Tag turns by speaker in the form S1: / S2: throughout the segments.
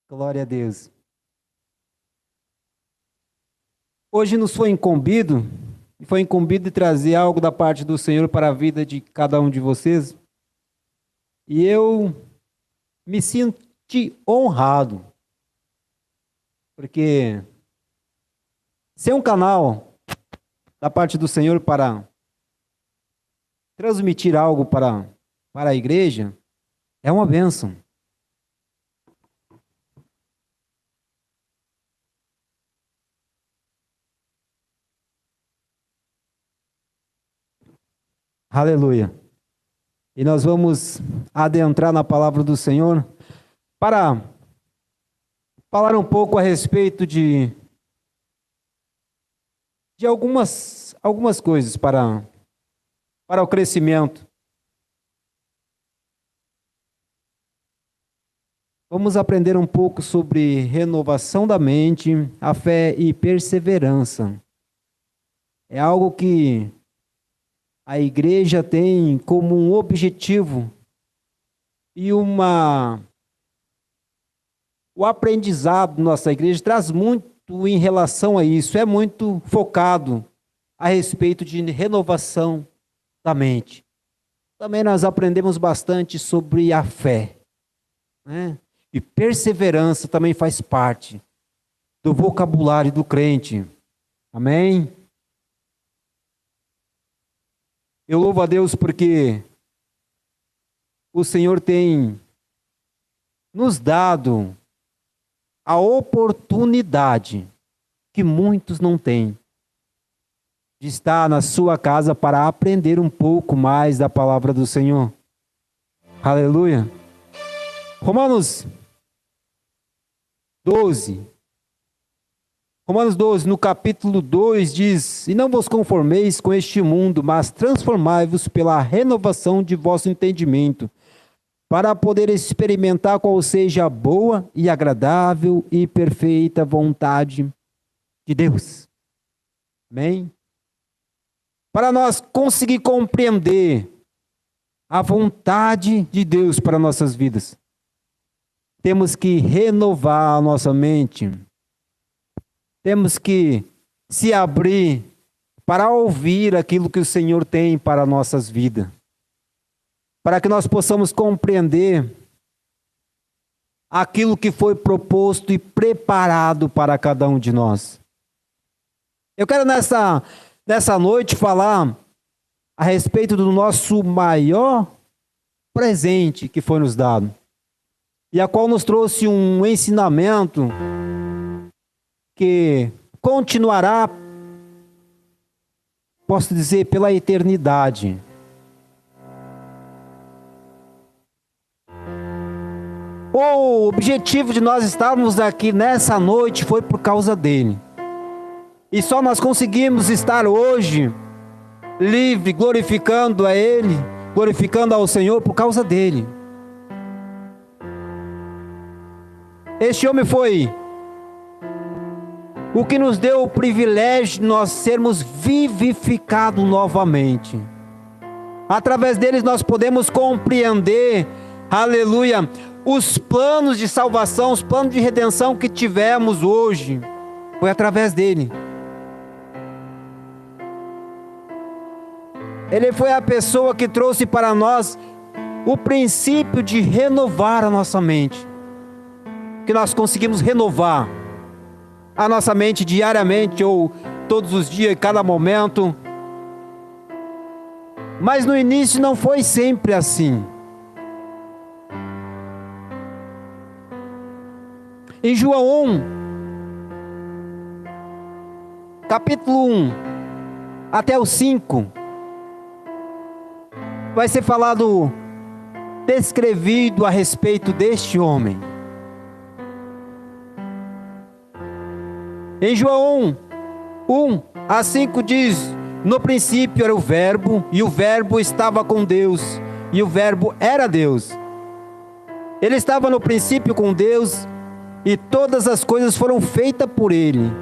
S1: Glória a Deus. Hoje nos foi incumbido de trazer algo da parte do Senhor para a vida de cada um de vocês. E eu me senti honrado, porque ser um canal da parte do Senhor para transmitir algo para a igreja é uma bênção. Aleluia. E nós vamos adentrar na palavra do Senhor para falar um pouco a respeito de algumas coisas para o crescimento. Vamos aprender um pouco sobre renovação da mente, a fé e perseverança. É algo que a igreja tem como um objetivo e o aprendizado da nossa igreja traz muito em relação a isso, é muito focado a respeito de renovação da mente. Também nós aprendemos bastante sobre a fé, né? E perseverança também faz parte do vocabulário do crente. Amém? Eu louvo a Deus porque o Senhor tem nos dado a oportunidade que muitos não têm de estar na sua casa para aprender um pouco mais da palavra do Senhor. Aleluia. Romanos 12, no capítulo 2, diz: E não vos conformeis com este mundo, mas transformai-vos pela renovação de vosso entendimento, para poder experimentar qual seja a boa e agradável e perfeita vontade de Deus. Amém? Para nós conseguir compreender a vontade de Deus para nossas vidas, temos que renovar a nossa mente. Temos que se abrir para ouvir aquilo que o Senhor tem para nossas vidas. Para que nós possamos compreender aquilo que foi proposto e preparado para cada um de nós. Eu quero nessa noite falar a respeito do nosso maior presente que foi nos dado. E a qual nos trouxe um ensinamento que continuará, posso dizer, pela eternidade. O objetivo de nós estarmos aqui nessa noite foi por causa dele. E só nós conseguimos estar hoje livre, glorificando a ele, glorificando ao Senhor por causa dele. Este homem foi o que nos deu o privilégio de nós sermos vivificados novamente. Através deles nós podemos compreender, aleluia, os planos de salvação, os planos de redenção que tivemos hoje. Foi através dele. Ele foi a pessoa que trouxe para nós o princípio de renovar a nossa mente. Que nós conseguimos renovar a nossa mente diariamente ou todos os dias, em cada momento. Mas no início não foi sempre assim. Em João 1, capítulo 1 até o 5, vai ser falado, descrevido a respeito deste homem. Em João 1 a 5 diz: No princípio era o Verbo, e o Verbo estava com Deus, e o Verbo era Deus. Ele estava no princípio com Deus, e todas as coisas foram feitas por ele,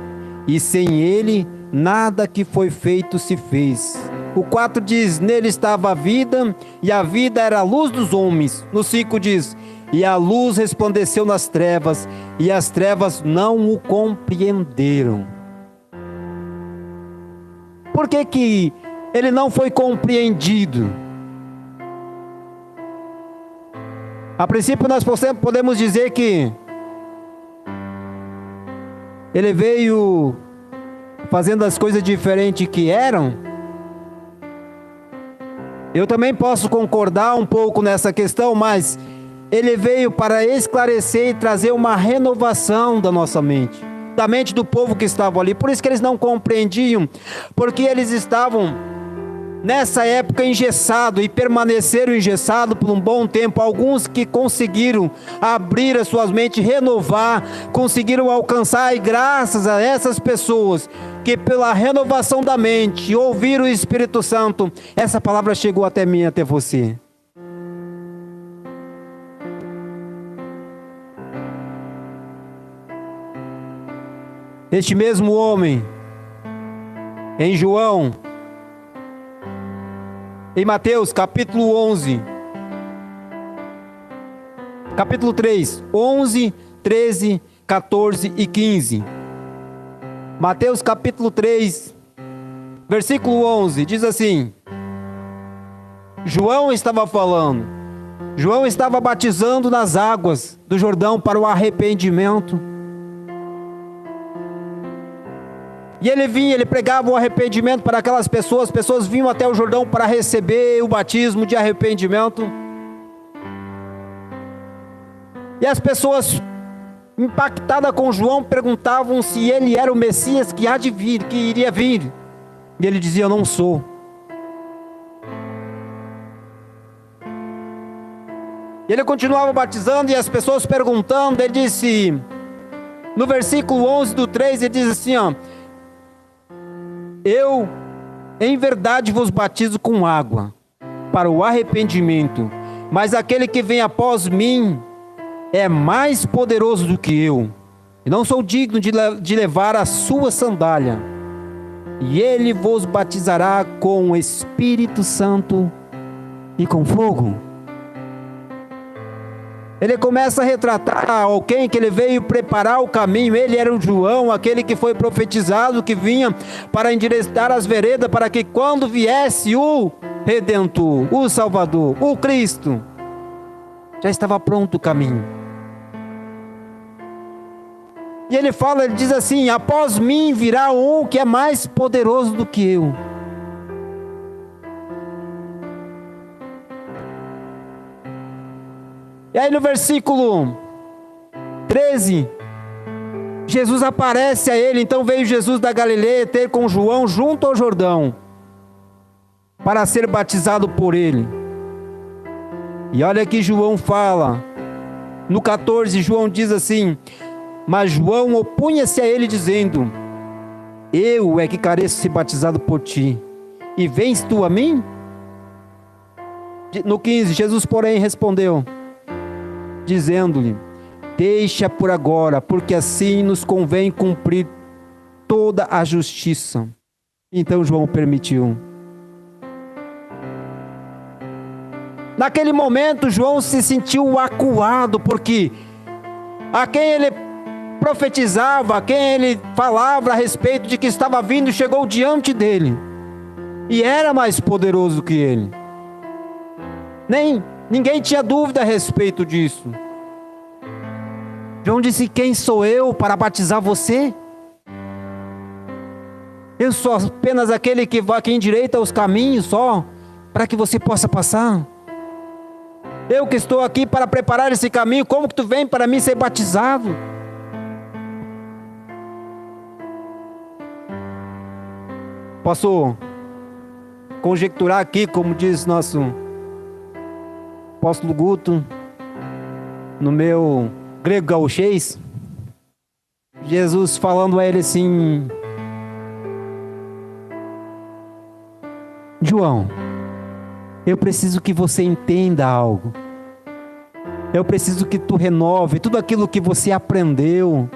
S1: e sem ele nada que foi feito se fez. O 4 diz: Nele estava a vida, e a vida era a luz dos homens. No 5 diz: E a luz resplandeceu nas trevas, e as trevas não o compreenderam. Por que que ele não foi compreendido? A princípio nós podemos dizer que ele veio fazendo as coisas diferentes que eram. Eu também posso concordar um pouco nessa questão, mas ele veio para esclarecer e trazer uma renovação da nossa mente, da mente do povo que estava ali. Por isso que eles não compreendiam, porque eles estavam nessa época engessados e permaneceram engessados por um bom tempo. Alguns que conseguiram abrir as suas mentes, renovar, conseguiram alcançar, e graças a essas pessoas que pela renovação da mente ouviram o Espírito Santo, essa palavra chegou até mim, até você. Este mesmo homem, em João, em Mateus capítulo 11, capítulo 3, 11, 13, 14 e 15. Mateus capítulo 3, versículo 11, diz assim: João estava falando, João estava batizando nas águas do Jordão para o arrependimento. E ele vinha, ele pregava o arrependimento para aquelas pessoas. As pessoas vinham até o Jordão para receber o batismo de arrependimento. E as pessoas, impactadas com João, perguntavam se ele era o Messias que há de vir, que iria vir. E ele dizia: eu não sou. E ele continuava batizando e as pessoas perguntando. Ele disse, no versículo 11 do 3, ele diz assim, ó: eu, em verdade, vos batizo com água, para o arrependimento, mas aquele que vem após mim, é mais poderoso do que eu, e não sou digno de levar a sua sandália, e ele vos batizará com o Espírito Santo e com fogo. Ele começa a retratar alguém que ele veio preparar o caminho. Ele era o João, aquele que foi profetizado, que vinha para endireitar as veredas, para que quando viesse o Redentor, o Salvador, o Cristo, já estava pronto o caminho. E ele fala, ele diz assim: após mim virá um que é mais poderoso do que eu. E aí no versículo 13, Jesus aparece a ele. Então veio Jesus da Galileia ter com João junto ao Jordão, para ser batizado por ele. E olha que João fala, no 14, João diz assim: mas João opunha-se a ele, dizendo: eu é que careço ser batizado por ti, e vens tu a mim? No 15, Jesus porém respondeu, dizendo-lhe: deixa por agora, porque assim nos convém cumprir toda a justiça. Então João permitiu. Naquele momento João se sentiu acuado, porque a quem ele profetizava, a quem ele falava a respeito de que estava vindo, chegou diante dele, e era mais poderoso que ele. Ninguém tinha dúvida a respeito disso. João disse: quem sou eu para batizar você? Eu sou apenas aquele que endireita os caminhos só, para que você possa passar. Eu que estou aqui para preparar esse caminho, como que tu vem para mim ser batizado? Posso conjecturar aqui, como diz nosso apóstolo Guto, no meu grego gauchês, Jesus falando a ele assim: João, eu preciso que você entenda algo. Eu preciso que tu renove tudo aquilo que você aprendeu.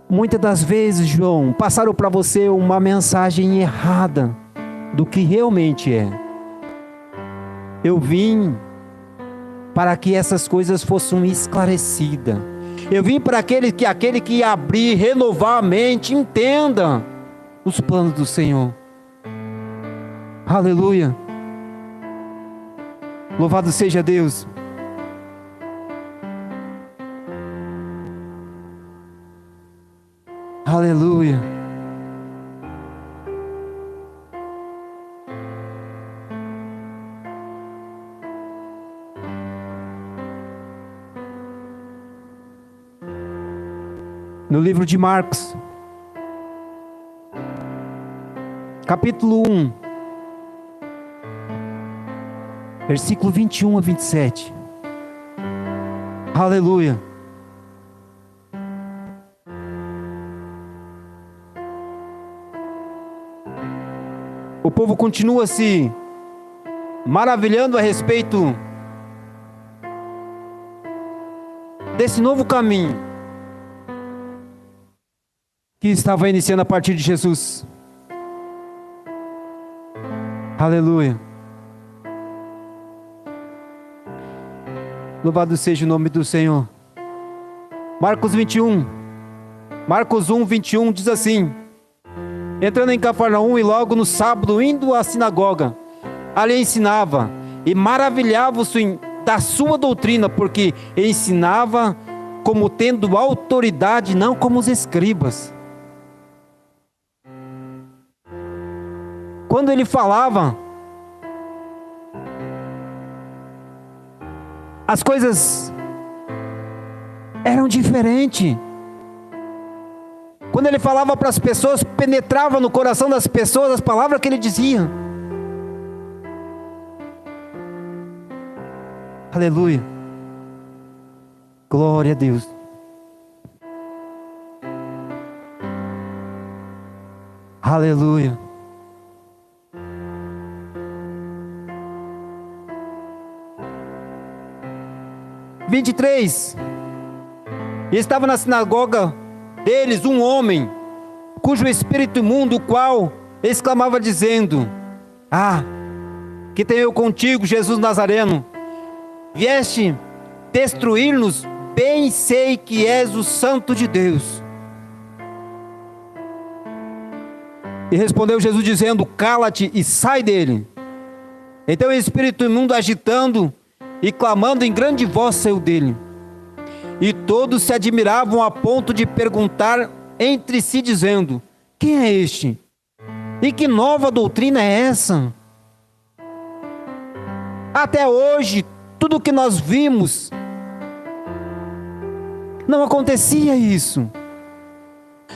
S1: Muitas das vezes, João, passaram para você uma mensagem errada do que realmente é. Eu vim para que essas coisas fossem esclarecidas. Eu vim para aquele que abrir, renovar a mente, entenda os planos do Senhor. Aleluia. Louvado seja Deus. Aleluia. No livro de Marcos, capítulo 1, versículo 21 a 27. Aleluia. O povo continua se maravilhando a respeito desse novo caminho que estava iniciando a partir de Jesus. Aleluia. Louvado seja o nome do Senhor. Marcos 1, 21 diz assim: entrando em Cafarnaum e logo no sábado, indo à sinagoga, ali ensinava e maravilhava-se da sua doutrina, porque ensinava como tendo autoridade, não como os escribas. Quando ele falava, as coisas eram diferentes. Quando ele falava para as pessoas, penetrava no coração das pessoas as palavras que ele dizia. Aleluia. Glória a Deus. Aleluia. E estava na sinagoga deles um homem, cujo espírito imundo, o qual exclamava dizendo: que tenho eu contigo, Jesus Nazareno? Vieste destruir-nos? Bem sei que és o Santo de Deus. E respondeu Jesus dizendo: cala-te e sai dele. Então o espírito imundo, agitando e clamando em grande voz, saiu dele. E todos se admiravam a ponto de perguntar entre si, dizendo: quem é este? E que nova doutrina é essa? Até hoje, tudo o que nós vimos, não acontecia isso.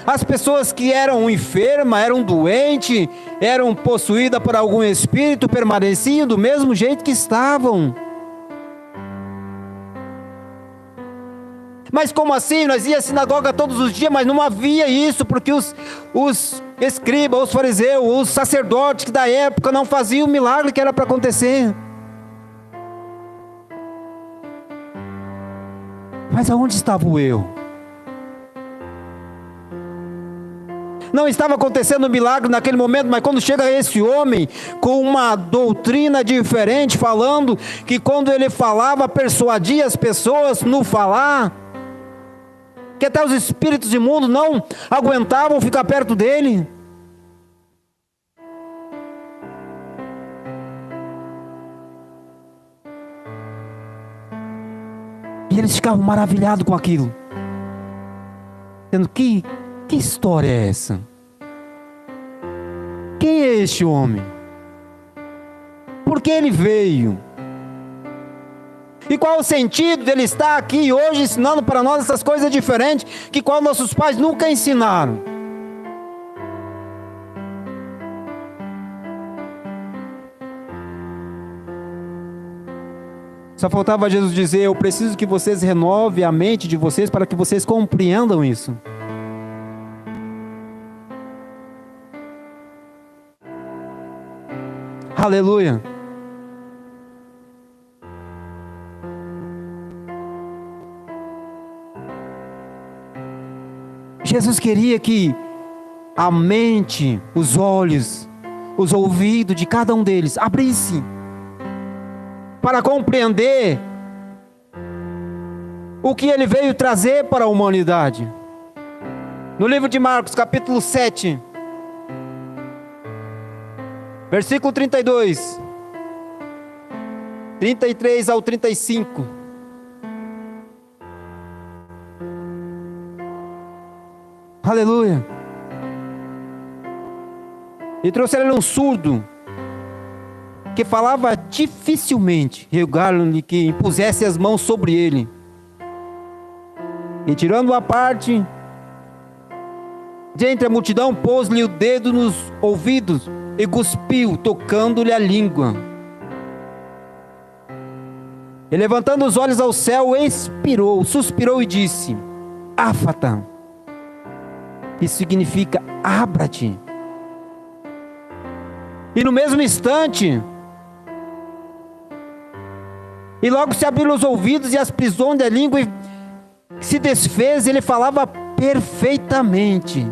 S1: As pessoas que eram enfermas, eram doentes, eram possuídas por algum espírito, permaneciam do mesmo jeito que estavam. Mas como assim? Nós íamos à sinagoga todos os dias, mas não havia isso, porque os escribas, os fariseus, os sacerdotes que da época não faziam o milagre que era para acontecer. Mas aonde estava o eu? Não estava acontecendo o milagre naquele momento, mas quando chega esse homem com uma doutrina diferente, falando que quando ele falava, persuadia as pessoas no falar, que até os espíritos imundos não aguentavam ficar perto dele. E eles ficavam maravilhados com aquilo, dizendo: que história é essa? Quem é este homem? Por que ele veio? E qual o sentido dele estar aqui hoje ensinando para nós essas coisas diferentes que qual nossos pais nunca ensinaram? Só faltava Jesus dizer: eu preciso que vocês renovem a mente de vocês para que vocês compreendam isso. Aleluia. Jesus queria que a mente, os olhos, os ouvidos de cada um deles abrissem para compreender o que ele veio trazer para a humanidade. No livro de Marcos, capítulo 7, versículo 32, 33 ao 35. Aleluia. E trouxeram um surdo, que falava dificilmente, rogaram-lhe que impusesse as mãos sobre ele. E tirando-o à parte, de entre a multidão, pôs-lhe o dedo nos ouvidos e cuspiu, tocando-lhe a língua. E levantando os olhos ao céu, expirou, suspirou e disse: Áfata. Isso significa: abra-te. E no mesmo instante, e logo se abriram os ouvidos e as prisões da língua se desfez, e ele falava perfeitamente.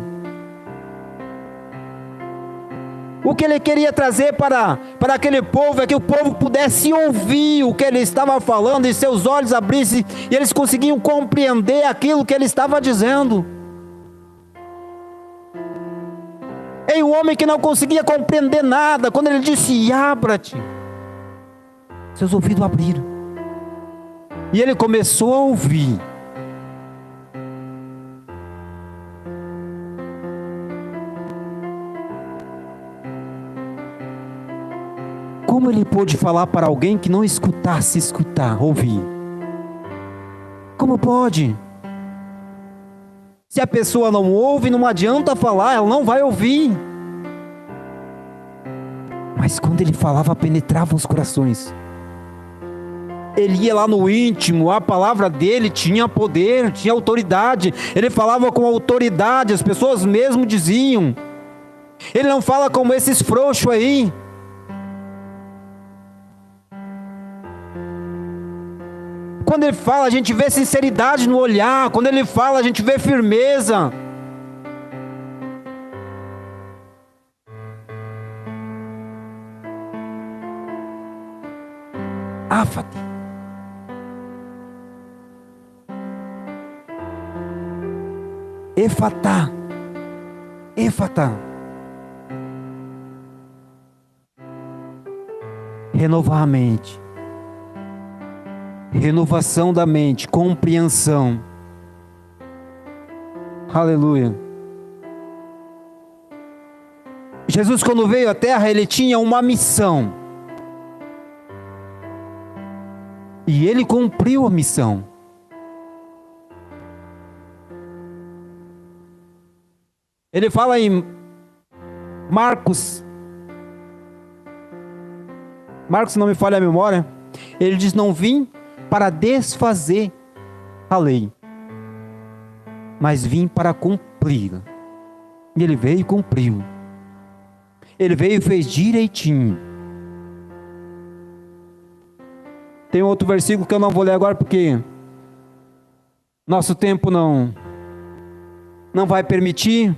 S1: O que ele queria trazer para aquele povo é que o povo pudesse ouvir o que ele estava falando, e seus olhos abrissem, e eles conseguiam compreender aquilo que ele estava dizendo. E o homem que não conseguia compreender nada, quando ele disse: abra-te, seus ouvidos abriram, e ele começou a ouvir. Como ele pôde falar para alguém que não escutasse escutar, ouvir? Como pode? Se a pessoa não ouve, não adianta falar, ela não vai ouvir. Mas quando ele falava, penetrava os corações. Ele ia lá no íntimo, a palavra dele tinha poder, tinha autoridade. Ele falava com autoridade, as pessoas mesmo diziam. Ele não fala como esses frouxos aí. Quando ele fala, a gente vê sinceridade no olhar. Quando ele fala, a gente vê firmeza. Áfate. Efatá. Efatá. Renovar a mente. Renovação da mente, compreensão. Aleluia. Jesus, quando veio à terra, ele tinha uma missão. E ele cumpriu a missão. Ele fala em Marcos, se não me falha a memória, ele diz: não vim para desfazer a lei, mas vim para cumpri-la. E ele veio e cumpriu. Ele veio e fez direitinho. Tem outro versículo que eu não vou ler agora, porque nosso tempo não vai permitir,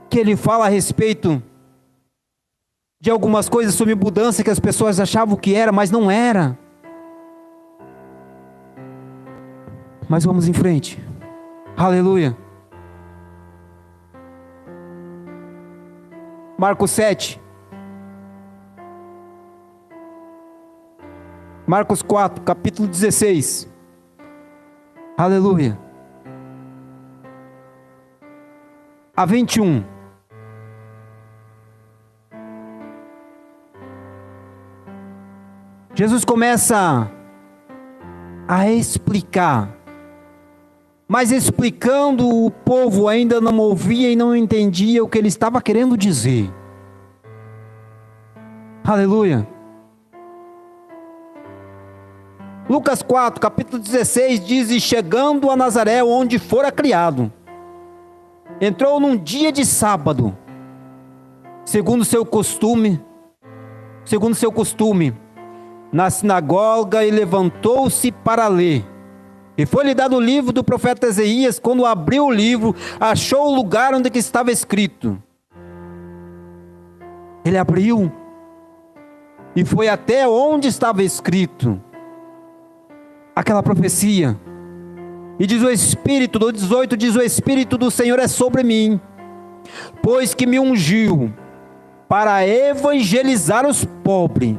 S1: que ele fala a respeito de algumas coisas sobre mudança que as pessoas achavam que era, mas não era. Mas vamos em frente. Aleluia. Marcos 7. Marcos 4, capítulo 16. Aleluia. A 21. Jesus começa a explicar, mas explicando, o povo ainda não ouvia e não entendia o que ele estava querendo dizer. Aleluia. Lucas 4, capítulo 16 diz: e chegando a Nazaré, onde fora criado, entrou num dia de sábado, segundo seu costume, na sinagoga, e levantou-se para ler. E foi-lhe dado o livro do profeta Isaías. Quando abriu o livro, achou o lugar onde que estava escrito. Ele abriu e foi até onde estava escrito: aquela profecia. E diz o Espírito, do 18 diz: o Espírito do Senhor é sobre mim, pois que me ungiu para evangelizar os pobres,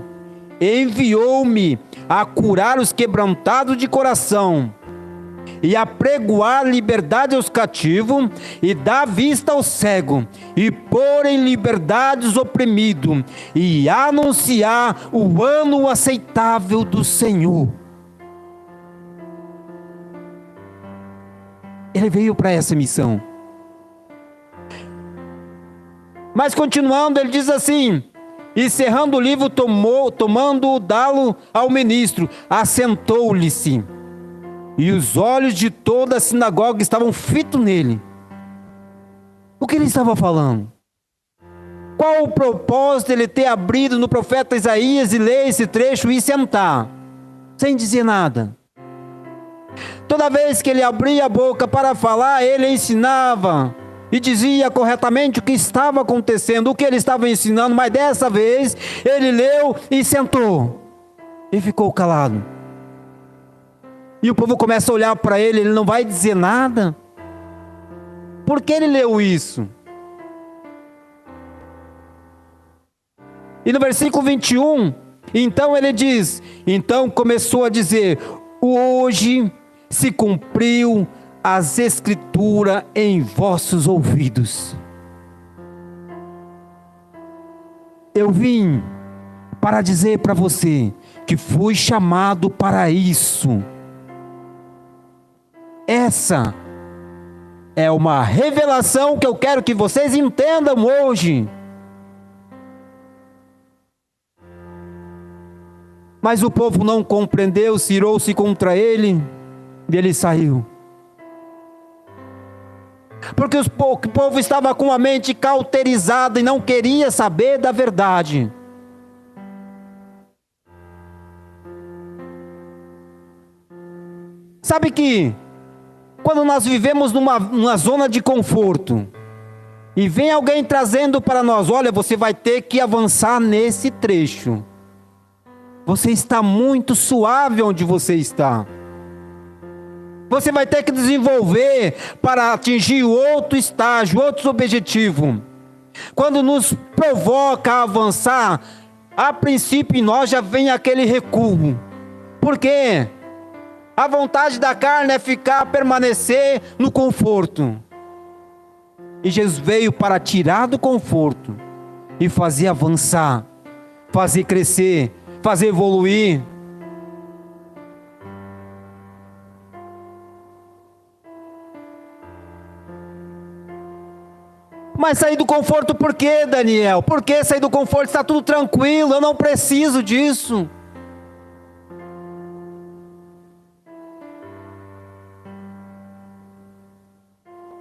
S1: enviou-me a curar os quebrantados de coração, e a pregoar liberdade aos cativos, e dar vista ao cego, e pôr em liberdade os oprimidos, e anunciar o ano aceitável do Senhor. Ele veio para essa missão. Mas continuando, ele diz assim: e cerrando o livro, tomando dá-lo ao ministro, assentou-lhe-se, e os olhos de toda a sinagoga estavam fitos nele. O que ele estava falando? Qual o propósito de ele ter abrido no profeta Isaías e ler esse trecho e sentar, sem dizer nada? Toda vez que ele abria a boca para falar, ele ensinava e dizia corretamente o que estava acontecendo, o que ele estava ensinando, mas dessa vez ele leu e sentou e ficou calado. E o povo começa a olhar para ele, ele não vai dizer nada. Por que ele leu isso? E no versículo 21, então ele diz, então começou a dizer: hoje se cumpriu as escrituras em vossos ouvidos. Eu vim para dizer para você que fui chamado para isso. Essa é uma revelação que eu quero que vocês entendam hoje. Mas o povo não compreendeu, irou-se contra ele, e ele saiu. Porque o povo estava com a mente cauterizada e não queria saber da verdade. Sabe que quando nós vivemos numa zona de conforto, e vem alguém trazendo para nós: olha, você vai ter que avançar nesse trecho. Você está muito suave onde você está. Você vai ter que desenvolver para atingir outro estágio, outros objetivos. Quando nos provoca a avançar, a princípio em nós já vem aquele recuo. Por quê? A vontade da carne é permanecer no conforto. E Jesus veio para tirar do conforto e fazer avançar, fazer crescer, fazer evoluir. Mas sair do conforto por quê, Daniel? Por que sair do conforto? Está tudo tranquilo, eu não preciso disso.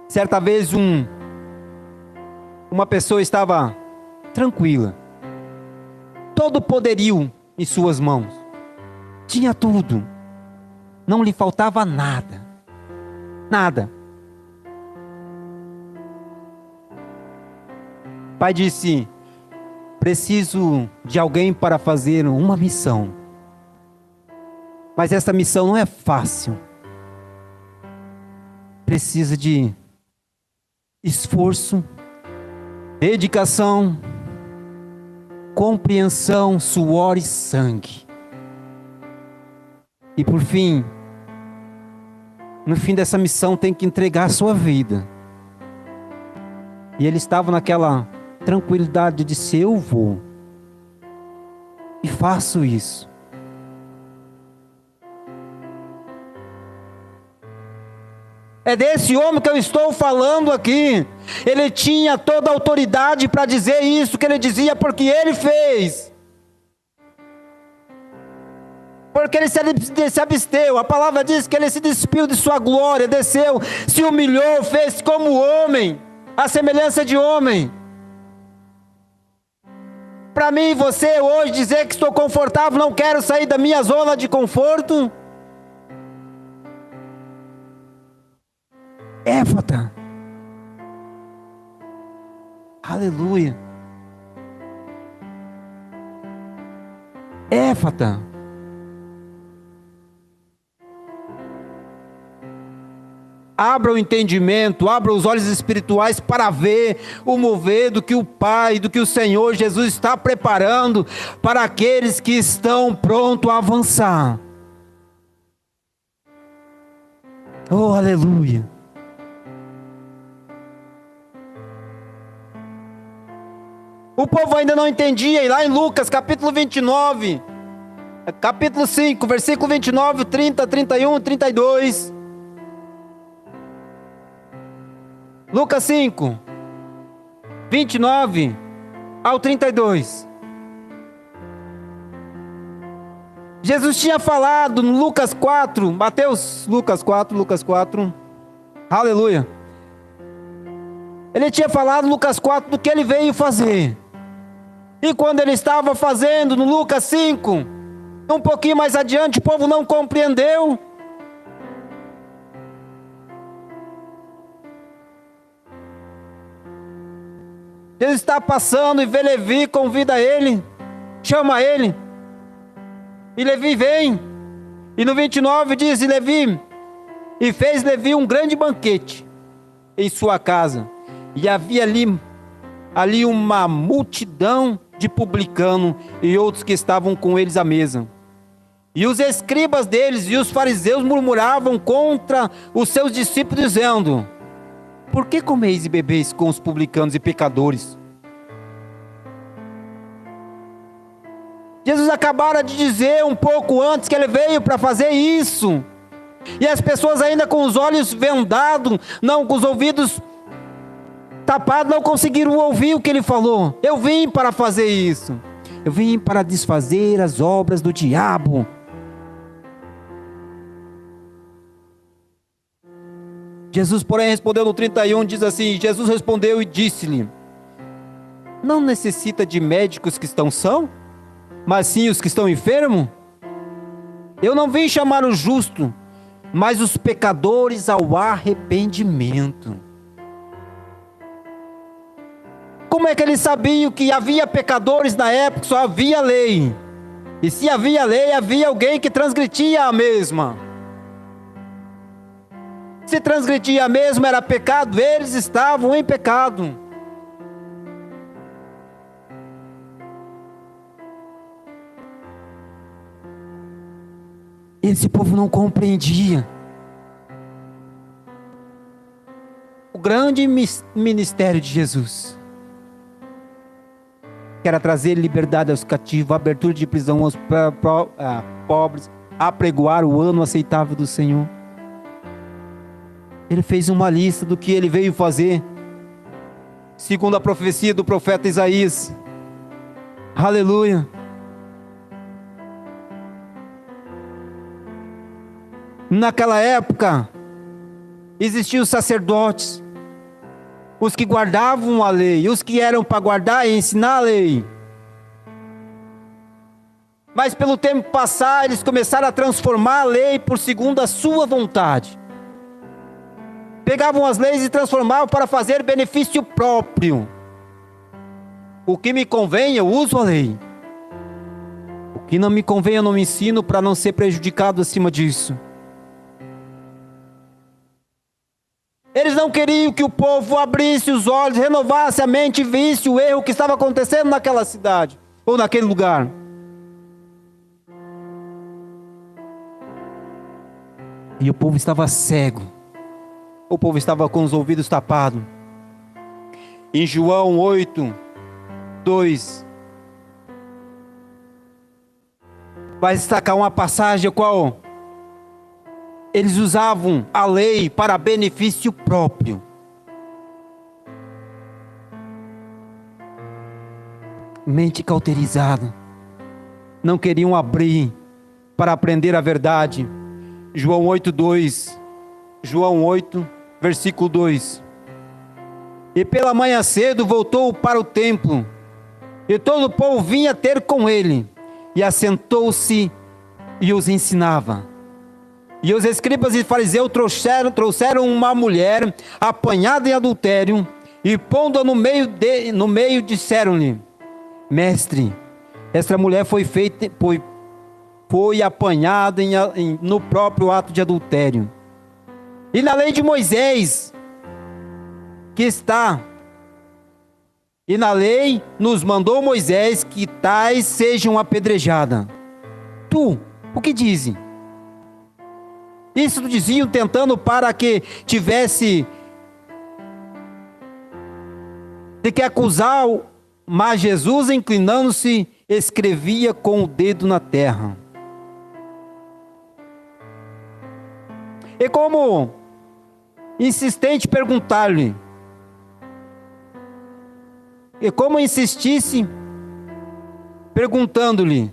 S1: Certa vez uma pessoa estava tranquila, todo poderio em suas mãos, tinha tudo, não lhe faltava nada, nada. O pai disse: preciso de alguém para fazer uma missão, mas essa missão não é fácil, precisa de esforço, dedicação, compreensão, suor e sangue. E por fim, no fim dessa missão tem que entregar a sua vida. E ele estava naquela tranquilidade de dizer: eu vou e faço isso. É desse homem que eu estou falando aqui. Ele tinha toda a autoridade para dizer isso que ele dizia, porque ele fez. Porque ele se absteu. A palavra diz que ele se despiu de sua glória, desceu, se humilhou, fez como homem, a semelhança de homem. Para mim e você hoje dizer que estou confortável, não quero sair da minha zona de conforto. Éfata. Aleluia. Éfata. abra o entendimento, abra os olhos espirituais para ver o mover do que o Pai, do que o Senhor Jesus está preparando para aqueles que estão prontos a avançar. Oh, aleluia! O povo ainda não entendia, e lá em Lucas capítulo 29, capítulo 5, versículo 29, 30, 31, 32. Lucas 5, 29 ao 32. Jesus tinha falado no Lucas 4, Lucas 4, aleluia. Ele tinha falado no Lucas 4 do que ele veio fazer. E quando ele estava fazendo no Lucas 5, um pouquinho mais adiante, o povo não compreendeu. Ele está passando e vê Levi, convida ele, chama ele. E Levi vem. E no 29 diz, e fez Levi um grande banquete em sua casa. E havia ali uma multidão de publicanos e outros que estavam com eles à mesa. E os escribas deles e os fariseus murmuravam contra os seus discípulos, dizendo: por que comeis e bebeis com os publicanos e pecadores? Jesus acabara de dizer um pouco antes que ele veio para fazer isso. E as pessoas ainda com os olhos vendados, com os ouvidos tapados, não conseguiram ouvir o que ele falou. Eu vim para fazer isso. Eu vim para desfazer as obras do diabo. Jesus, porém, respondeu no 31, diz assim: Jesus respondeu e disse-lhe: não necessita de médicos que estão sãos, mas sim os que estão enfermos? Eu não vim chamar os justos, mas os pecadores ao arrependimento. Como é que eles sabiam que havia pecadores na época? Só havia lei. E se havia lei, havia alguém que transgredia a mesma. Se transgredia a mesma, era pecado, eles estavam em pecado. Esse povo não compreendia. O grande ministério de Jesus, que era trazer liberdade aos cativos, abertura de prisão aos pobres, apregoar o ano aceitável do Senhor. Ele fez uma lista do que ele veio fazer, segundo a profecia do profeta Isaías. Aleluia. Naquela época, existiam os sacerdotes, os que guardavam a lei, os que eram para guardar e ensinar a lei. Mas pelo tempo passar, eles começaram a transformar a lei por segundo a sua vontade. Pegavam as leis e transformavam para fazer benefício próprio. O que me convém, eu uso a lei. O que não me convém, eu não me ensino para não ser prejudicado acima disso. Eles não queriam que o povo abrisse os olhos, renovasse a mente e visse o erro que estava acontecendo naquela cidade, ou naquele lugar. E o povo estava cego. O povo estava com os ouvidos tapados. Em João 8, 2, vai destacar uma passagem qual eles usavam a lei para benefício próprio. Mente cauterizada. Não queriam abrir para aprender a verdade. João 8, 2. João 8, versículo 2. E pela manhã cedo voltou para o templo, e todo o povo vinha ter com ele, e assentou-se e os ensinava. E os escribas e fariseus trouxeram uma mulher apanhada em adultério, e pondo-a no meio disseram-lhe: Mestre, esta mulher foi apanhada no próprio ato de adultério. E na lei de Moisés, que está, e na lei nos mandou Moisés que tais sejam apedrejadas. Tu, o que dizem? Isso diziam tentando para que tivesse de que acusar, mas Jesus, inclinando-se, escrevia com o dedo na terra. E como insistente perguntar-lhe, e como insistisse, perguntando-lhe,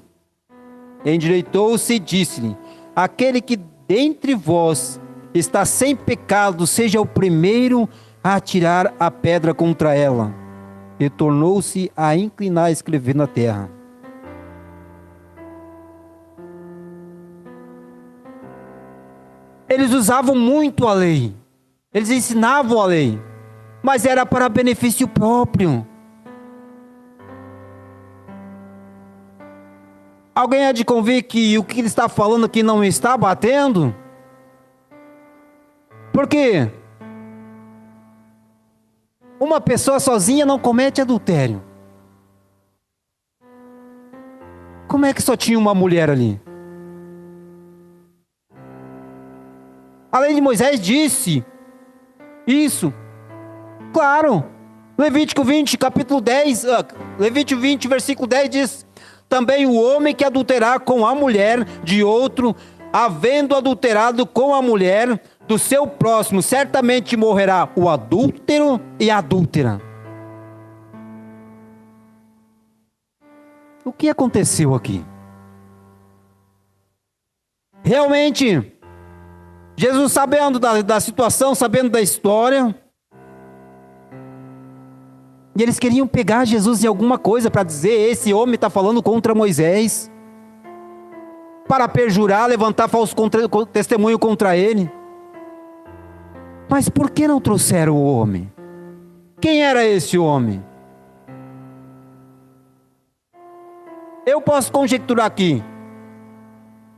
S1: endireitou-se e disse-lhe: aquele que dentre vós está sem pecado, seja o primeiro a atirar a pedra contra ela. E tornou-se a inclinar e escrever na terra. Eles usavam muito a lei, eles ensinavam a lei, mas era para benefício próprio. Alguém há de convir que o que ele está falando aqui não está batendo? Por quê? Uma pessoa sozinha não comete adultério. Como é que só tinha uma mulher ali? A lei de Moisés disse isso. Claro. Levítico 20, capítulo 10, Levítico 20, versículo 10 diz: também o homem que adulterar com a mulher de outro, havendo adulterado com a mulher do seu próximo, certamente morrerá o adúltero e a adúltera. O que aconteceu aqui? Realmente, Jesus, sabendo da situação, sabendo da história, e eles queriam pegar Jesus em alguma coisa para dizer: esse homem está falando contra Moisés, para perjurar, levantar falso testemunho contra ele. Mas por que não trouxeram o homem? Quem era esse homem? Eu posso conjecturar aqui.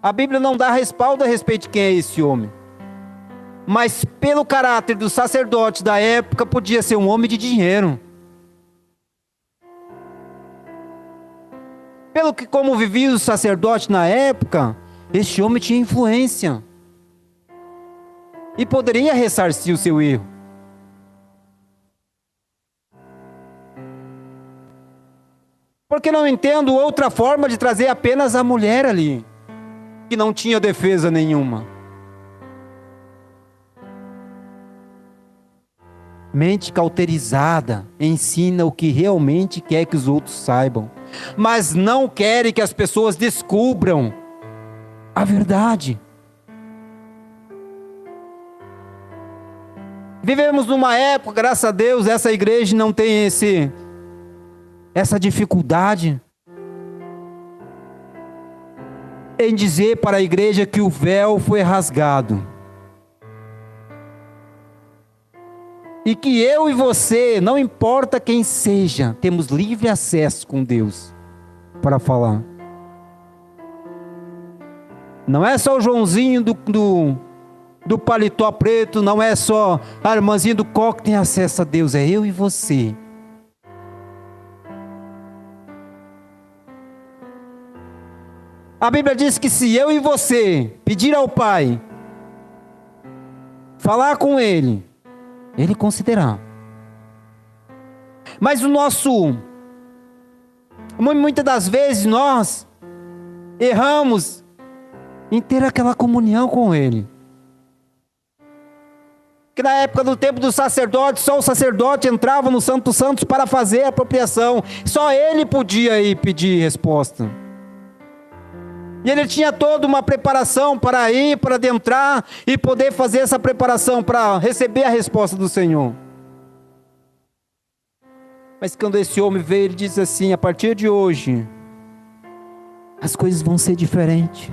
S1: A Bíblia não dá respaldo a respeito de quem é esse homem. Mas pelo caráter dos sacerdotes da época, podia ser um homem de dinheiro. Pelo que como vivia os sacerdotes na época, este homem tinha influência. E poderia ressarcir o seu erro. Porque não entendo outra forma de trazer apenas a mulher ali, que não tinha defesa nenhuma. Mente cauterizada ensina o que realmente quer que os outros saibam, mas não querem que as pessoas descubram a verdade. Vivemos numa época, graças a Deus, essa igreja não tem essa dificuldade em dizer para a igreja que o véu foi rasgado. E que eu e você, não importa quem seja, temos livre acesso com Deus para falar. Não é só o Joãozinho do paletó preto, não é só a irmãzinha do coque que tem acesso a Deus, é eu e você. A Bíblia diz que se eu e você pedir ao Pai, falar com Ele, Ele considerará. Mas muitas das vezes nós erramos em ter aquela comunhão com Ele. Que na época do tempo dos sacerdotes, só o sacerdote entrava no Santo dos Santos para fazer a apropriação. Só ele podia ir pedir resposta. E ele tinha toda uma preparação para ir, para adentrar e poder fazer essa preparação para receber a resposta do Senhor. Mas quando esse homem veio, ele disse assim: a partir de hoje, as coisas vão ser diferentes.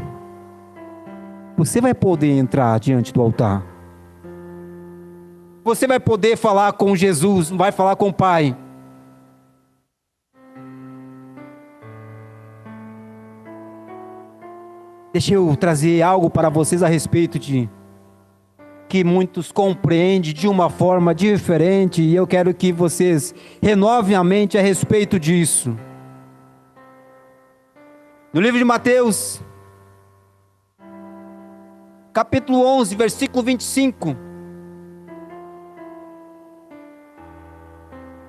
S1: Você vai poder entrar diante do altar. Você vai poder falar com Jesus, não vai falar com o Pai. Deixa eu trazer algo para vocês a respeito que muitos compreendem de uma forma diferente, e eu quero que vocês renovem a mente a respeito disso. No livro de Mateus, capítulo 11, versículo 25.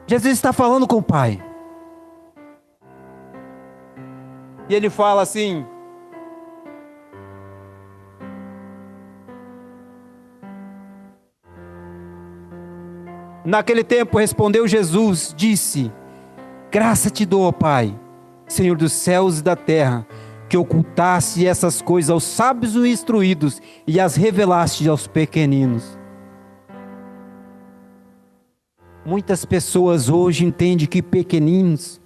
S1: Jesus está falando com o Pai. E ele fala assim: naquele tempo respondeu Jesus, disse: graça te dou, ó Pai, Senhor dos céus e da terra, que ocultaste essas coisas aos sábios e instruídos e as revelaste aos pequeninos. Muitas pessoas hoje entendem que pequeninos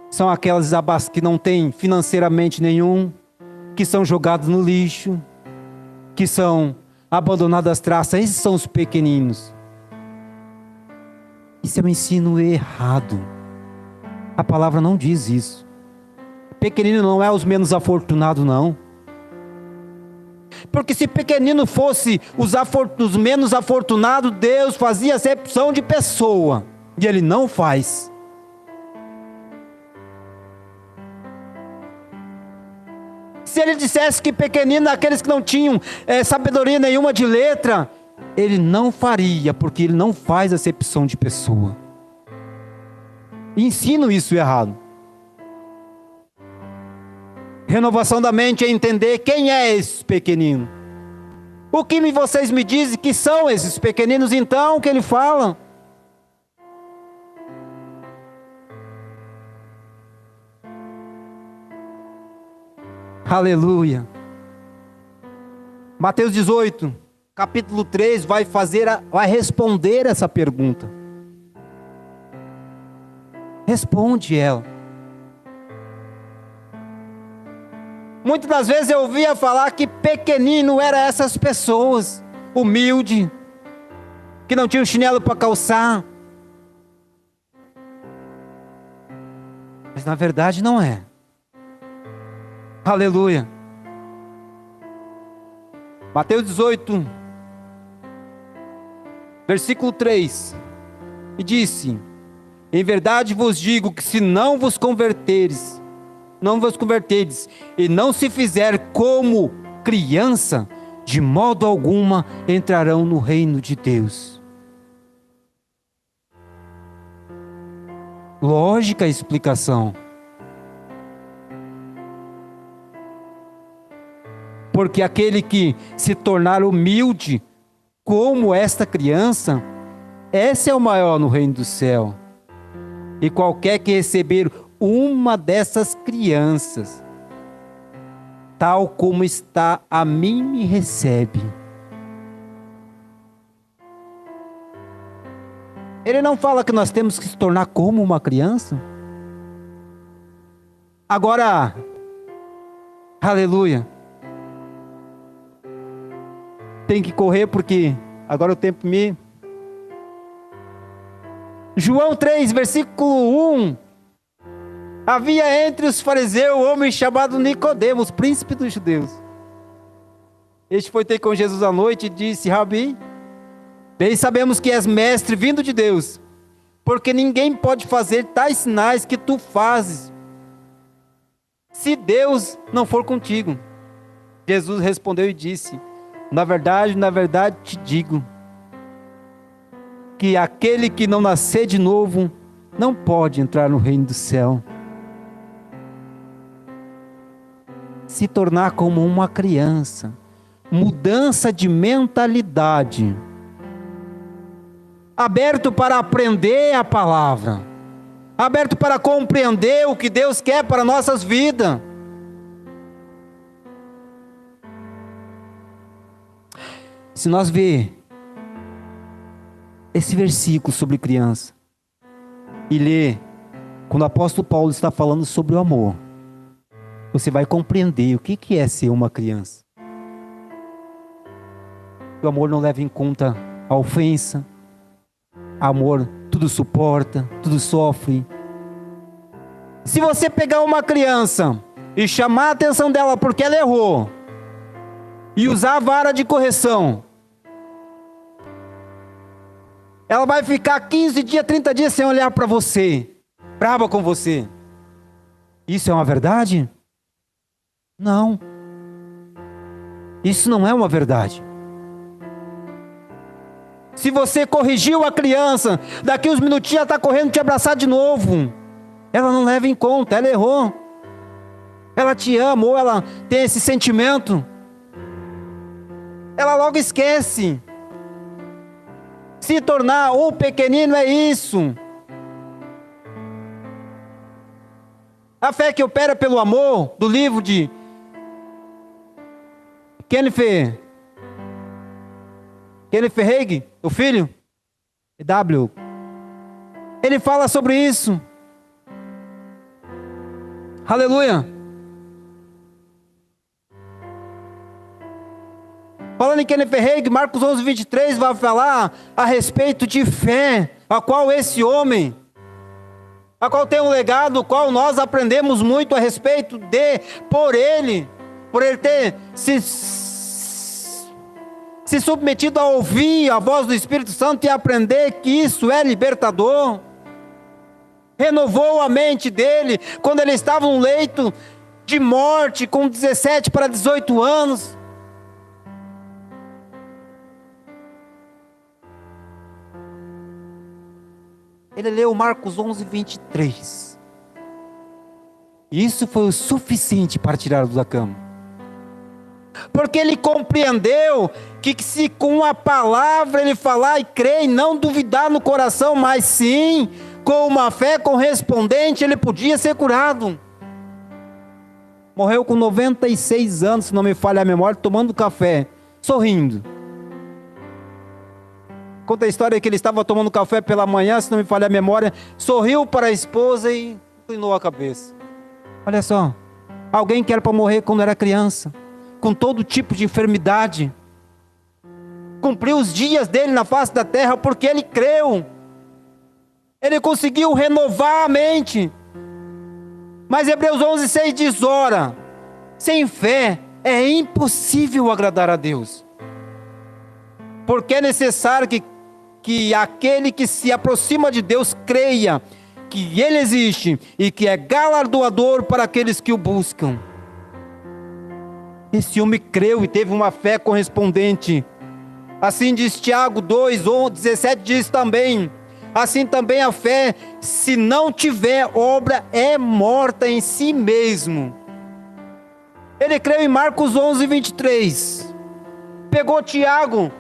S1: são aquelas que não têm financeiramente nenhum, que são jogados no lixo, que são abandonados às traças. Esses são os pequeninos. Isso é um ensino errado. A palavra não diz isso. Pequenino não é os menos afortunados, não. Porque se pequenino fosse os menos afortunados, Deus fazia acepção de pessoa. E Ele não faz. Se Ele dissesse que pequenino, aqueles que não tinham sabedoria nenhuma de letra, Ele não faria, porque Ele não faz acepção de pessoa. Ensino isso errado. Renovação da mente é entender quem é esse pequenino. O que vocês me dizem que são esses pequeninos, então, que ele fala? Aleluia. Mateus 18, capítulo 3, vai responder essa pergunta. Responde ela. Muitas das vezes eu ouvia falar que pequenino era essas pessoas, humilde, que não tinham chinelo para calçar. Mas na verdade não é. Aleluia. Mateus 18, versículo 3. E disse: em verdade vos digo que se não vos converterdes e não se fizer como criança, de modo alguma entrarão no reino de Deus. Lógica a explicação. Porque aquele que se tornar humilde como esta criança, esse é o maior no reino do céu. E qualquer que receber uma dessas crianças, tal como está a mim, me recebe. Ele não fala que nós temos que se tornar como uma criança? Agora, aleluia, tem que correr porque agora o tempo me... João 3, versículo 1. Havia entre os fariseus um homem chamado Nicodemos, príncipe dos judeus. Este foi ter com Jesus à noite e disse: Rabi, bem sabemos que és mestre vindo de Deus, porque ninguém pode fazer tais sinais que tu fazes, se Deus não for contigo. Jesus respondeu e disse: na verdade te digo, que aquele que não nascer de novo, não pode entrar no reino do céu. Se tornar como uma criança, mudança de mentalidade, aberto para aprender a palavra, aberto para compreender o que Deus quer para nossas vidas. Se nós ver esse versículo sobre criança e ler quando o apóstolo Paulo está falando sobre o amor, você vai compreender o que é ser uma criança. O amor não leva em conta a ofensa. Amor tudo suporta, tudo sofre. Se você pegar uma criança e chamar a atenção dela porque ela errou, e usar a vara de correção, Ela vai ficar 15 dias, 30 dias sem olhar para você, brava com você. Isso é uma verdade? Não. Isso não é uma verdade. Se você corrigiu a criança, daqui uns minutinhos ela está correndo te abraçar de novo. Ela não leva em conta, ela errou. Ela te ama ou ela tem esse sentimento. Ela logo esquece. Se tornar um pequenino é isso. A fé que opera pelo amor, do livro de Kenneth Hagin, o filho, W. Ele fala sobre isso. Aleluia. Falando em Kenneth Hagin, Marcos 11, 23, vai falar a respeito de fé, a qual esse homem, a qual tem um legado, o qual nós aprendemos muito a respeito por ele ter se submetido a ouvir a voz do Espírito Santo e aprender que isso é libertador. Renovou a mente dele, quando ele estava num leito de morte, com 17 para 18 anos. Ele leu Marcos 11, 23. Isso foi o suficiente para tirá-lo da cama. Porque ele compreendeu que se com a palavra ele falar e crer e não duvidar no coração, mas sim com uma fé correspondente, ele podia ser curado. Morreu com 96 anos, se não me falha a memória, tomando café, sorrindo. Conta a história que ele estava tomando café pela manhã, se não me falha a memória, sorriu para a esposa e inclinou a cabeça. Olha só, alguém que era para morrer quando era criança, com todo tipo de enfermidade, cumpriu os dias dele na face da terra porque ele creu. Ele conseguiu renovar a mente. Mas Hebreus 11, 6 diz: ora, sem fé é impossível agradar a Deus. Porque é necessário que aquele que se aproxima de Deus creia que Ele existe e que é galardoador para aqueles que o buscam. Esse homem creu e teve uma fé correspondente. Assim diz Tiago 2, 17 diz também: assim também a fé, se não tiver obra, é morta em si mesmo. Ele creu em Marcos 11, 23. Pegou Tiago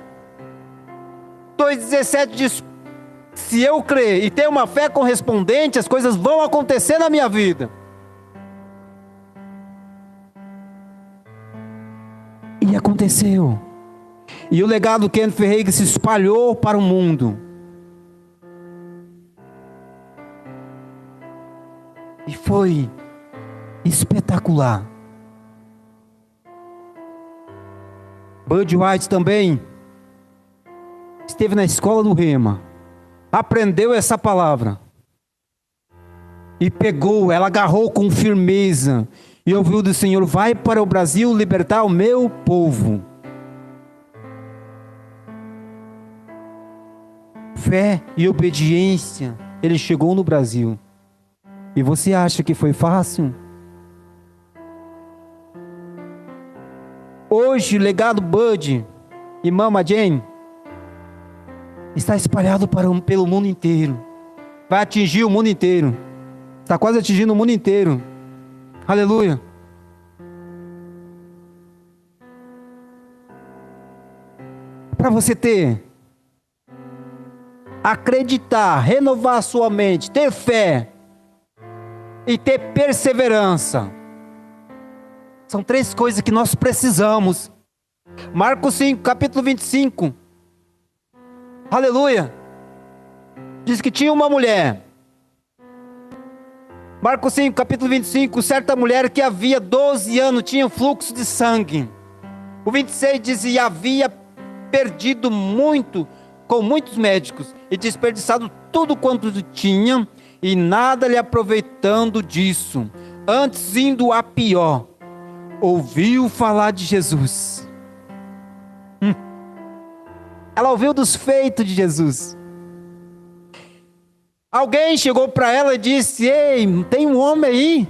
S1: 2,17 diz: se eu crer e ter uma fé correspondente, as coisas vão acontecer na minha vida. E aconteceu. E o legado do Kenneth Hagin se espalhou para o mundo. E foi espetacular. Bud White também esteve na escola do Rema, aprendeu essa palavra e pegou, ela agarrou com firmeza e ouviu do Senhor: vai para o Brasil libertar o meu povo. Fé e obediência, ele chegou no Brasil. E você acha que foi fácil? Hoje o legado Bud e Mama Jane está espalhado pelo mundo inteiro. Vai atingir o mundo inteiro. Está quase atingindo o mundo inteiro. Aleluia. Para você acreditar, renovar a sua mente, ter fé e ter perseverança. São três coisas que nós precisamos. Marcos 5, capítulo 25. Aleluia. Diz que tinha uma mulher. Marcos 5, capítulo 25. Certa mulher que havia 12 anos tinha fluxo de sangue. O 26 diz: e havia perdido muito com muitos médicos e desperdiçado tudo quanto tinha, e nada lhe aproveitando disso. Antes, indo a pior, ouviu falar de Jesus. Ela ouviu dos feitos de Jesus. Alguém chegou para ela e disse: ei, tem um homem aí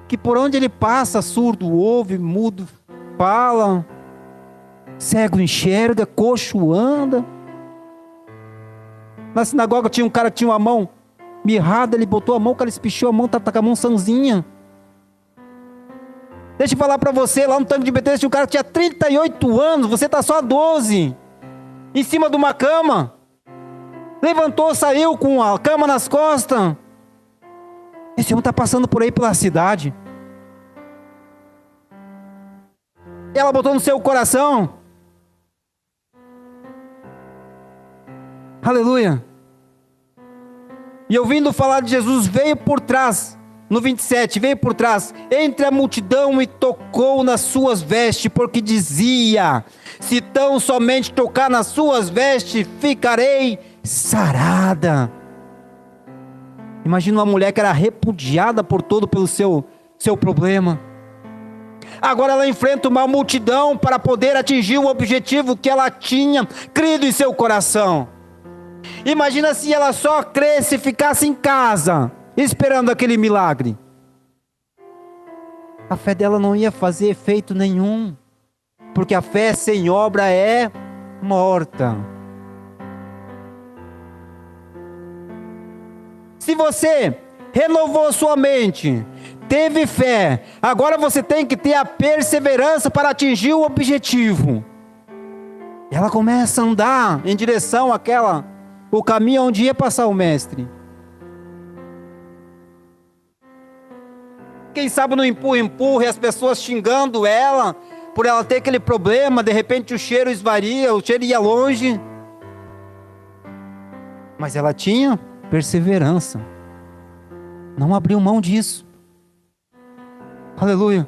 S1: que por onde ele passa, surdo ouve, mudo fala, cego enxerga, coxo anda. Na sinagoga tinha um cara que tinha uma mão mirrada, ele botou a mão, o cara espichou a mão, tá com a mão sanzinha. Deixa eu falar para você, lá no tanque de Betesda tinha um cara que tinha 38 anos, você tá só 12, em cima de uma cama. Levantou, saiu com a cama nas costas. Esse homem está passando por aí pela cidade. Ela botou no seu coração. Aleluia. E ouvindo falar de Jesus, veio por trás. No 27, veio por trás, entre a multidão e tocou nas suas vestes, porque dizia: se tão somente tocar nas suas vestes, ficarei sarada. Imagina uma mulher que era repudiada por todo pelo seu problema. Agora ela enfrenta uma multidão para poder atingir o objetivo que ela tinha crido em seu coração. Imagina se ela só cresce e ficasse em casa, esperando aquele milagre. A fé dela não ia fazer efeito nenhum, porque a fé sem obra é morta. Se você renovou sua mente, teve fé, agora você tem que ter a perseverança para atingir o objetivo. Ela começa a andar em direção o caminho onde ia passar o mestre. Quem sabe no empurra, as pessoas xingando ela, por ela ter aquele problema, de repente o cheiro esvaria, o cheiro ia longe. Mas ela tinha perseverança, não abriu mão disso. Aleluia,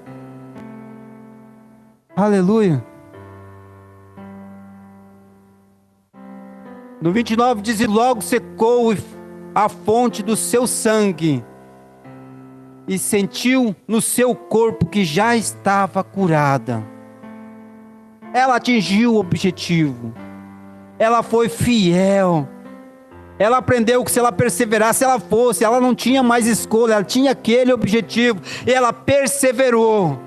S1: aleluia. No 29 diz: e logo secou a fonte do seu sangue, e sentiu no seu corpo que já estava curada. Ela atingiu o objetivo, ela foi fiel. Ela aprendeu que se ela perseverasse, ela não tinha mais escolha, ela tinha aquele objetivo, e ela perseverou.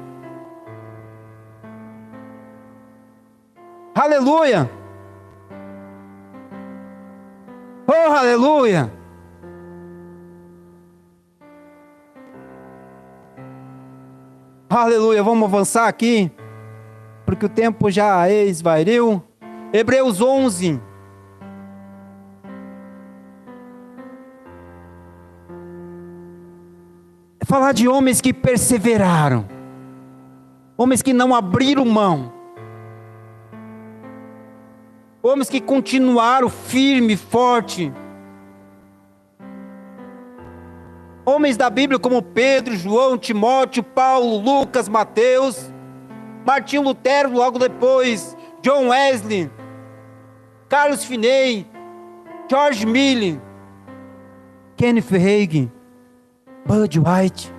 S1: Aleluia! Oh, aleluia! Aleluia, vamos avançar aqui, porque o tempo já esvairiu. Hebreus 11. Falar de homens que perseveraram, homens que não abriram mão, homens que continuaram firme, forte, homens da Bíblia como Pedro, João, Timóteo, Paulo, Lucas, Mateus, Martinho Lutero, logo depois, John Wesley, Carlos Finney, George Miller, Kenneth Hagin, Bud White,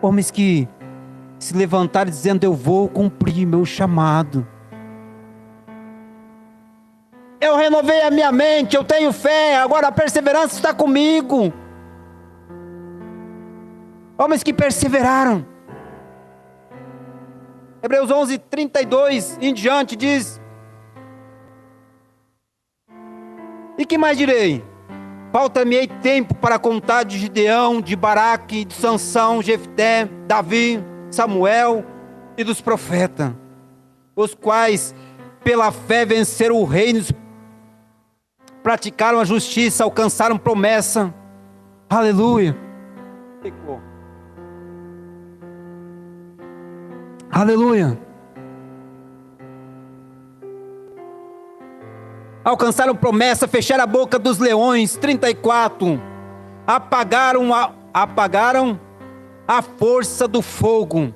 S1: homens que se levantaram dizendo: eu vou cumprir meu chamado, eu renovei a minha mente, eu tenho fé, agora a perseverança está comigo. Homens que perseveraram. Hebreus 11, 32 em diante diz: e que mais direi? Falta-me tempo para contar de Gideão, de Baraque, de Sansão, Jefté, Davi, Samuel e dos profetas, os quais pela fé venceram o reino, praticaram a justiça, alcançaram promessa. Aleluia. Aleluia. Alcançaram promessa, fecharam a boca dos leões. 34. Apagaram a força do fogo,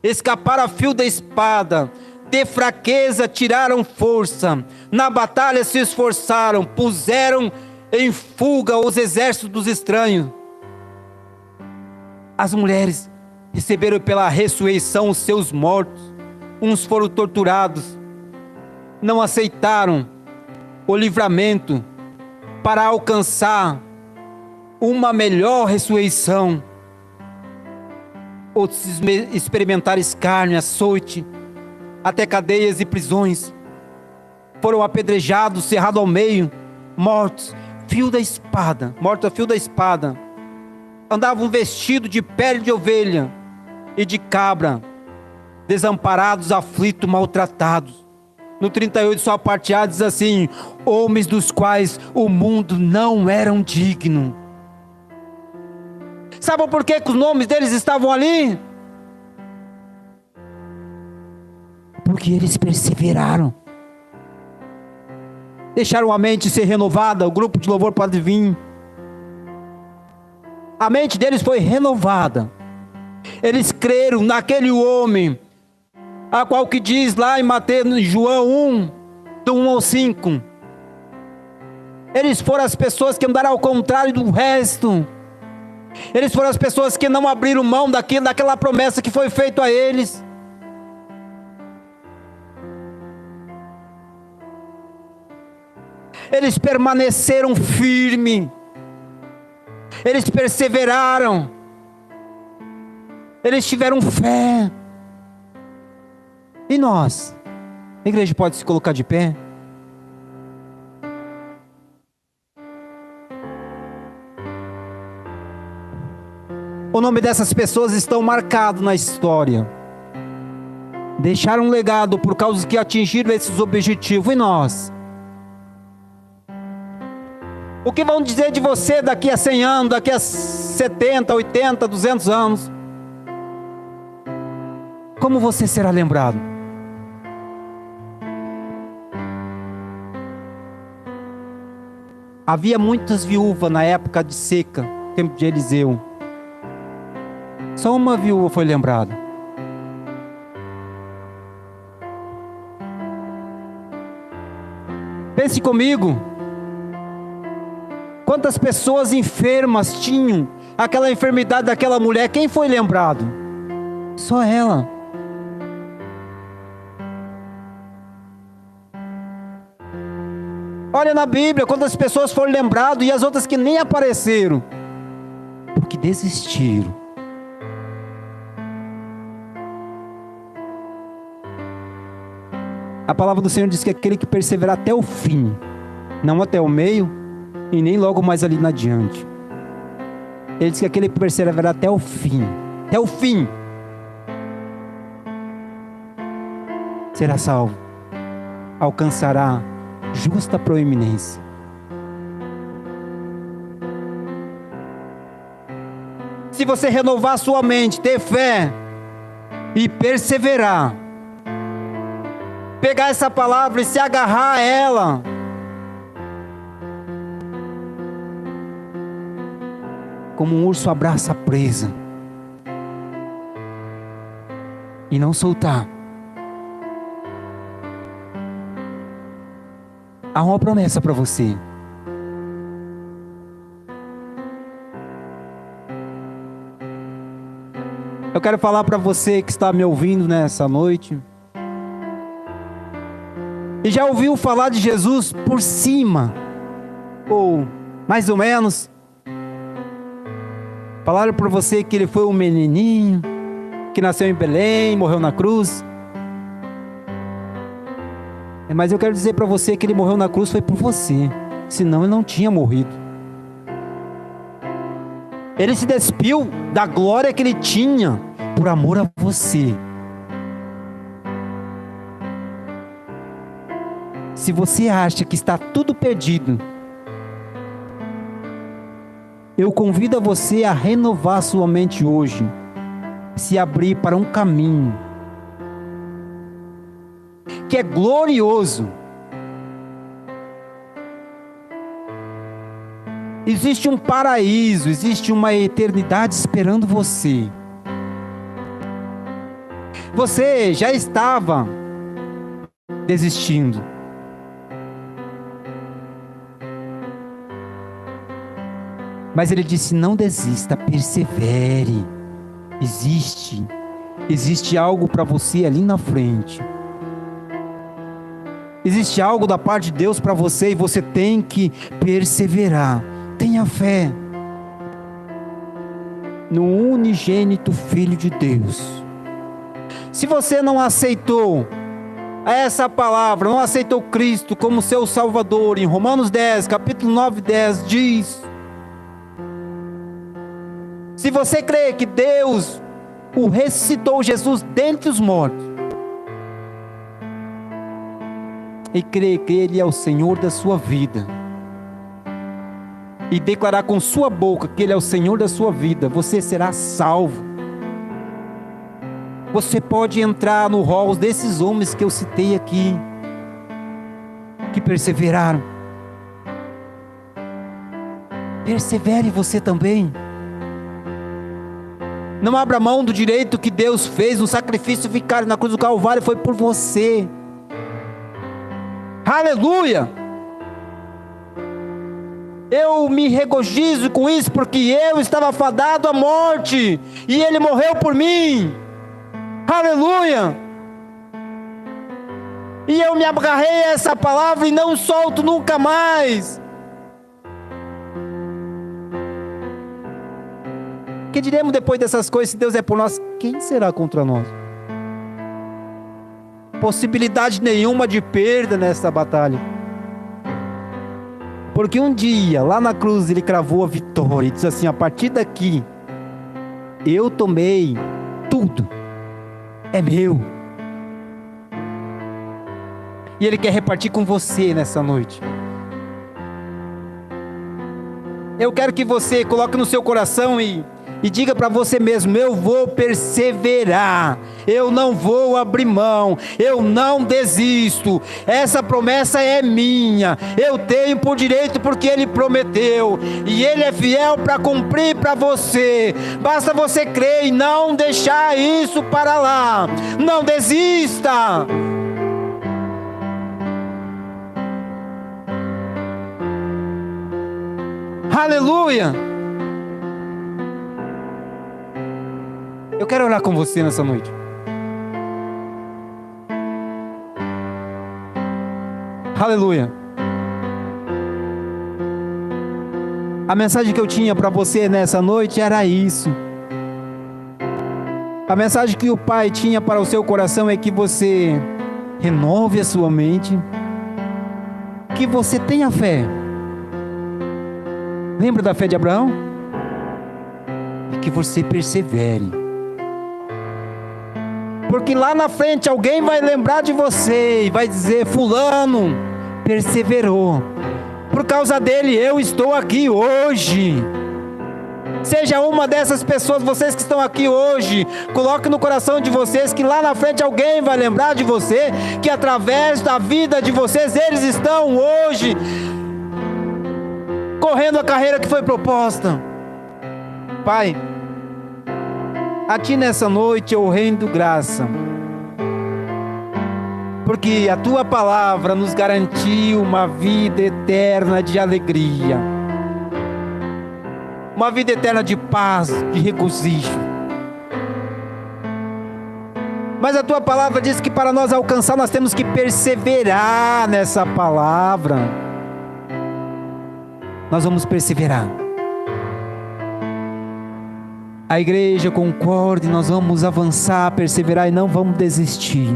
S1: escaparam a fio da espada, de fraqueza tiraram força, na batalha se esforçaram, puseram em fuga os exércitos dos estranhos. As mulheres receberam pela ressurreição os seus mortos, uns foram torturados, não aceitaram o livramento para alcançar uma melhor ressurreição, outros experimentaram escárnio, açoite, até cadeias e prisões, foram apedrejados, cerrados ao meio, mortos a fio da espada, andavam vestidos de pele de ovelha e de cabra, desamparados, aflitos, maltratados. No 38, sua parte A diz assim: homens dos quais o mundo não eram digno. Sabe por que os nomes deles estavam ali? Porque eles perseveraram. Deixaram a mente ser renovada. O grupo de louvor pode vir. A mente deles foi renovada. Eles creram naquele homem, a qual que diz lá em Mateus, em João 1, do 1 ao 5. Eles foram as pessoas que andaram ao contrário do resto. Eles foram as pessoas que não abriram mão daquela promessa que foi feita a eles. Eles permaneceram firmes. Eles perseveraram. Eles tiveram fé. E nós? A igreja pode se colocar de pé? O nome dessas pessoas estão marcado na história. Deixaram um legado por causa que atingiram esses objetivos. E nós? O que vão dizer de você daqui a 100 anos, daqui a 70, 80, 200 anos? Como você será lembrado? Havia muitas viúvas na época de seca, tempo de Eliseu. Só uma viúva foi lembrada. Pense comigo. Quantas pessoas enfermas tinham aquela enfermidade daquela mulher? Quem foi lembrado? Só ela. Olha na Bíblia quantas pessoas foram lembradas e as outras que nem apareceram, porque desistiram. A palavra do Senhor diz que aquele que perseverar até o fim, não até o meio e nem logo mais ali na diante. Ele diz que aquele que perseverar até o fim, será salvo, alcançará justa proeminência. Se você renovar sua mente, ter fé e perseverar, pegar essa palavra e se agarrar a ela, como um urso abraça a presa e não soltar, há uma promessa para você. Eu quero falar para você que está me ouvindo nessa noite e já ouviu falar de Jesus por cima, ou mais ou menos. Falaram para você que ele foi um menininho, que nasceu em Belém, morreu na cruz. Mas eu quero dizer para você que ele morreu na cruz foi por você, senão ele não tinha morrido. Ele se despiu da glória que ele tinha por amor a você. Se você acha que está tudo perdido, eu convido a você a renovar sua mente hoje, se abrir para um caminho que é glorioso. Existe um paraíso, existe uma eternidade esperando você. Você já estava desistindo. Mas ele disse: não desista, persevere. Existe algo para você ali na frente. Existe algo da parte de Deus para você e você tem que perseverar. Tenha fé no unigênito Filho de Deus. Se você não aceitou essa palavra, não aceitou Cristo como seu Salvador, em Romanos 10, capítulo 9 e 10 diz: se você crê que Deus o ressuscitou Jesus dentre os mortos, e crê que Ele é o Senhor da sua vida, e declarar com sua boca que Ele é o Senhor da sua vida, você será salvo. Você pode entrar no rol desses homens que eu citei aqui, que perseveraram. Persevere você também. Não abra mão do direito que Deus fez, um sacrifício vicário na cruz do Calvário foi por você. Aleluia! Eu me regozijo com isso, porque eu estava fadado à morte, e Ele morreu por mim. Aleluia! E eu me agarrei a essa palavra e não solto nunca mais. Que diremos depois dessas coisas? Se Deus é por nós, quem será contra nós? Possibilidade nenhuma de perda nessa batalha. Porque um dia, lá na cruz, Ele cravou a vitória e disse assim: a partir daqui, eu tomei tudo, é meu. E Ele quer repartir com você nessa noite. Eu quero que você coloque no seu coração e diga para você mesmo: eu vou perseverar, eu não vou abrir mão, eu não desisto, essa promessa é minha, eu tenho por direito porque Ele prometeu, e Ele é fiel para cumprir para você. Basta você crer e não deixar isso para lá. Não desista. Aleluia. Eu quero orar com você nessa noite. Aleluia. A mensagem que eu tinha para você nessa noite era isso. A mensagem que o Pai tinha para o seu coração é que você renove a sua mente, que você tenha fé. Lembra da fé de Abraão? E que você persevere. Porque lá na frente alguém vai lembrar de você e vai dizer: fulano perseverou, por causa dele eu estou aqui hoje. Seja uma dessas pessoas, vocês que estão aqui hoje, coloque no coração de vocês que lá na frente alguém vai lembrar de você, que através da vida de vocês, eles estão hoje correndo a carreira que foi proposta. Pai, a Ti nessa noite eu rendo graça, porque a Tua palavra nos garantiu uma vida eterna de alegria, uma vida eterna de paz, de regozijo. Mas a Tua palavra diz que para nós alcançar nós temos que perseverar nessa palavra. Nós vamos perseverar. A igreja concorda e nós vamos avançar, perseverar e não vamos desistir.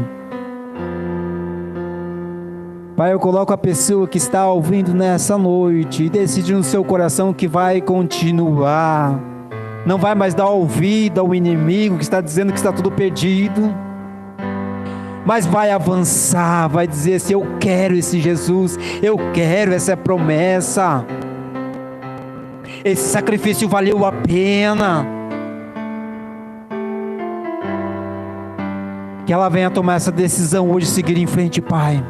S1: Pai, eu coloco a pessoa que está ouvindo nessa noite e decide no seu coração que vai continuar. Não vai mais dar ouvido ao inimigo que está dizendo que está tudo perdido. Mas vai avançar, vai dizer assim: eu quero esse Jesus, eu quero essa promessa. Esse sacrifício valeu a pena. Que ela venha tomar essa decisão hoje, seguir em frente, Pai.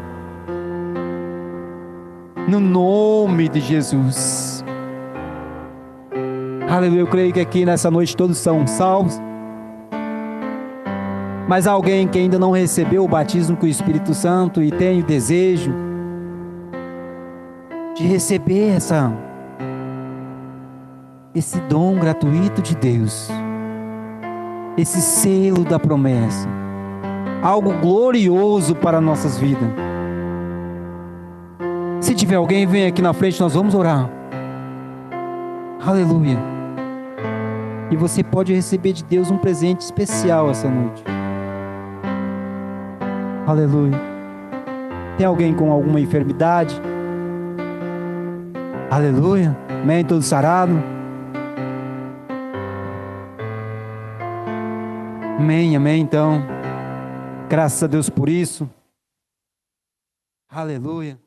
S1: No nome de Jesus. Aleluia. Eu creio que aqui nessa noite todos são salvos. Mas alguém que ainda não recebeu o batismo com o Espírito Santo e tem o desejo de receber esse dom gratuito de Deus, esse selo da promessa, algo glorioso para nossas vidas. Se tiver alguém, vem aqui na frente, nós vamos orar. Aleluia. E você pode receber de Deus um presente especial essa noite. Aleluia. Tem alguém com alguma enfermidade? Aleluia. Amém, todo sarado. Amém, amém, então. Graças a Deus por isso. Aleluia.